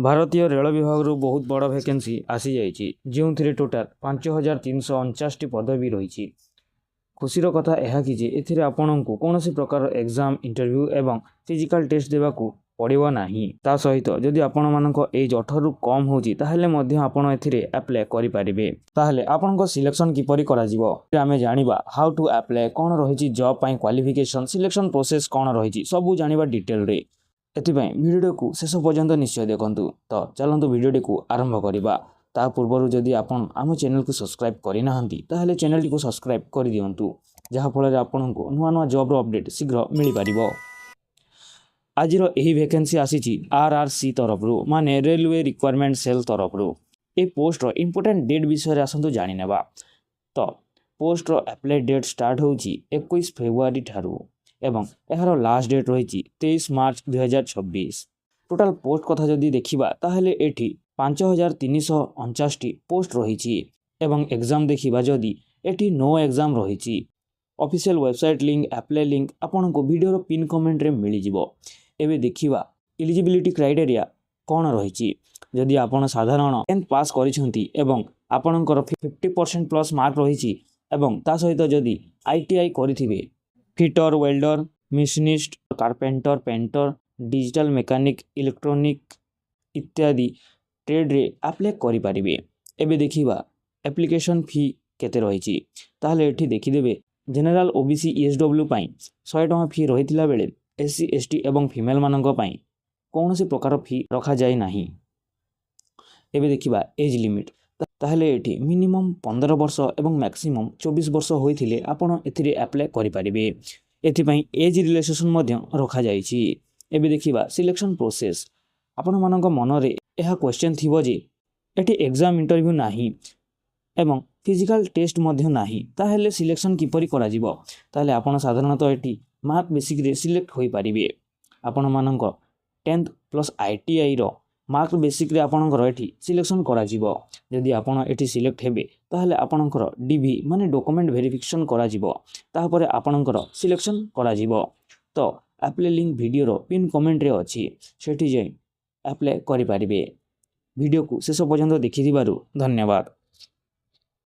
ଭାରତୀୟ ରେଳ ବିଭାଗରୁ ବହୁତ ବଡ଼ ଭ୍ୟାକେନ୍ସି ଆସିଯାଇଛି, ଯେଉଁଥିରେ ଟୋଟାଲ 5349ଟି ପଦବୀ ରହିଛି। ଖୁସିର କଥା ଏହା କି ଯେ ଏଥିରେ ଆପଣଙ୍କୁ କୌଣସି ପ୍ରକାର ଏକ୍ଜାମ, ଇଣ୍ଟରଭ୍ୟୁ ଏବଂ ଫିଜିକାଲ ଟେଷ୍ଟ ଦେବାକୁ ପଡ଼ିବ ନାହିଁ। ତା ସହିତ ଯଦି ଆପଣମାନଙ୍କ ଏଜ୍ 18ରୁ କମ୍ ହେଉଛି ତାହେଲେ ମଧ୍ୟ ଆପଣ ଏଥିରେ ଆପ୍ଲାଏ କରିପାରିବେ। ତାହେଲେ ଆପଣଙ୍କ ସିଲେକ୍ସନ୍ କିପରି କରାଯିବ ଆମେ ଜାଣିବା। ହାଉ ଟୁ ଆପ୍ଲାଏ, କ'ଣ ରହିଛି ଜବ୍ ପାଇଁ କ୍ୱାଲିଫିକେସନ୍, ସିଲେକ୍ସନ୍ ପ୍ରୋସେସ୍ କ'ଣ ରହିଛି, ସବୁ ଜାଣିବା ଡିଟେଲରେ। ଏଥିପାଇଁ ଭିଡ଼ିଓଟିକୁ ଶେଷ ପର୍ଯ୍ୟନ୍ତ ନିଶ୍ଚୟ ଦେଖନ୍ତୁ। ତ ଚାଲନ୍ତୁ ଭିଡ଼ିଓଟିକୁ ଆରମ୍ଭ କରିବା। ତା ପୂର୍ବରୁ ଯଦି ଆପଣ ଆମ ଚ୍ୟାନେଲକୁ ସବସ୍କ୍ରାଇବ୍ କରିନାହାନ୍ତି ତାହେଲେ ଚ୍ୟାନେଲଟିକୁ ସବସ୍କ୍ରାଇବ୍ କରିଦିଅନ୍ତୁ, ଯାହାଫଳରେ ଆପଣଙ୍କୁ ନୂଆ ନୂଆ ଜବ୍ର ଅପଡ଼େଟ୍ ଶୀଘ୍ର ମିଳିପାରିବ। ଆଜିର ଏହି ଭ୍ୟାକେନ୍ସି ଆସିଛି RRC ତରଫରୁ, ମାନେ ରେଲୱେ ରିକ୍ୱାରମେଣ୍ଟ ସେଲ୍ ତରଫରୁ। ଏ ପୋଷ୍ଟର ଇମ୍ପୋର୍ଟାଣ୍ଟ ଡେଟ୍ ବିଷୟରେ ଆସନ୍ତୁ ଜାଣିନେବା। ତ ପୋଷ୍ଟର ଆପ୍ଲାଏ ଡେଟ୍ ଷ୍ଟାର୍ଟ ହେଉଛି 21 ଫେବୃଆରୀ ଠାରୁ ଏବଂ ଏହାର ଲାଷ୍ଟ ଡେଟ୍ ରହିଛି 23 ମାର୍ଚ୍ଚ 2026। ଟୋଟାଲ ପୋଷ୍ଟ କଥା ଯଦି ଦେଖିବା ତାହେଲେ ଏଠି 5349ଟି ପୋଷ୍ଟ ରହିଛି ଏବଂ ଏକ୍ଜାମ ଦେଖିବା ଯଦି ଏଠି ନୋ ଏକ୍ଜାମ ରହିଛି। Official website link, apply link ଆପଣଙ୍କୁ ଭିଡ଼ିଓର ପିନ୍ କମେଣ୍ଟରେ ମିଳିଯିବ। ଏବେ ଦେଖିବା ଇଲିଜିବିଲିଟି କ୍ରାଇଟେରିଆ କ'ଣ ରହିଛି। ଯଦି ଆପଣ ସାଧାରଣ 10th ପାସ୍ କରିଛନ୍ତି ଏବଂ ଆପଣଙ୍କର 50% ପ୍ଲସ୍ ମାର୍କ ରହିଛି ଏବଂ ତା ସହିତ ଯଦି ITI କରିଥିବେ, fitter, welder, machinist, carpenter, painter, digital mechanic, electronic ଇତ୍ୟାଦି ଟ୍ରେଡ୍ରେ ଆପ୍ଲାଏ କରିପାରିବେ। ଏବେ ଦେଖିବା ଆପ୍ଲିକେସନ୍ ଫି କେତେ ରହିଛି। ତାହେଲେ ଏଠି ଦେଖିଦେବେ ଜେନେରାଲ OBC ESW ପାଇଁ 100 ଟଙ୍କା ଫି ରହିଥିଲା ବେଳେ SC ST ଏବଂ ଫିମେଲମାନଙ୍କ ପାଇଁ କୌଣସି ପ୍ରକାର ଫି ରଖାଯାଇ ନାହିଁ। ଏବେ ଦେଖିବା ଏଜ୍ ଲିମିଟ୍। ତାହେଲେ ଏଠି ମିନିମମ୍ 15 ବର୍ଷ ଏବଂ ମ୍ୟାକ୍ସିମମ୍ 24 ବର୍ଷ ହୋଇଥିଲେ ଆପଣ ଏଥିରେ ଆପ୍ଲାଏ କରିପାରିବେ। ଏଥିପାଇଁ ଏଜ୍ ରିଲାକ୍ସେସନ୍ ମଧ୍ୟ ରଖାଯାଇଛି। ଏବେ ଦେଖିବା ସିଲେକ୍ସନ୍ ପ୍ରୋସେସ୍। ଆପଣମାନଙ୍କ ମନରେ ଏହା କ୍ୱେଶ୍ଚନ୍ ଥିବ ଯେ ଏଠି ଏକ୍ଜାମ, ଇଣ୍ଟରଭ୍ୟୁ ନାହିଁ ଏବଂ ଫିଜିକାଲ ଟେଷ୍ଟ ମଧ୍ୟ ନାହିଁ, ତାହେଲେ ସିଲେକ୍ସନ୍ କିପରି କରାଯିବ। ତାହେଲେ ଆପଣ ସାଧାରଣତଃ ଏଠି ମାର୍କ ବେସିକ୍ରେ ସିଲେକ୍ଟ ହୋଇପାରିବେ। ଆପଣମାନଙ୍କ 10th ପ୍ଲସ୍ ITIର ମାର୍କ ବେସିକ୍ରେ ଆପଣଙ୍କର ଏଠି ସିଲେକ୍ସନ୍ କରାଯିବ। ଯଦି ଆପଣ ଏଠି ସିଲେକ୍ଟ ହେବେ ତାହେଲେ ଆପଣଙ୍କର DV ମାନେ ଡକୁମେଣ୍ଟ ଭେରିଫିକେସନ୍ କରାଯିବ। ତାପରେ ଆପଣଙ୍କର ସିଲେକ୍ସନ୍ କରାଯିବ। ତ ଆପ୍ଲାଏ ଲିଙ୍କ ଭିଡ଼ିଓର ପିନ୍ କମେଣ୍ଟରେ ଅଛି, ସେଠି ଯାଇ ଆପ୍ଲାଏ କରିପାରିବେ। ଭିଡ଼ିଓକୁ ଶେଷ ପର୍ଯ୍ୟନ୍ତ ଦେଖିଥିବାରୁ ଧନ୍ୟବାଦ।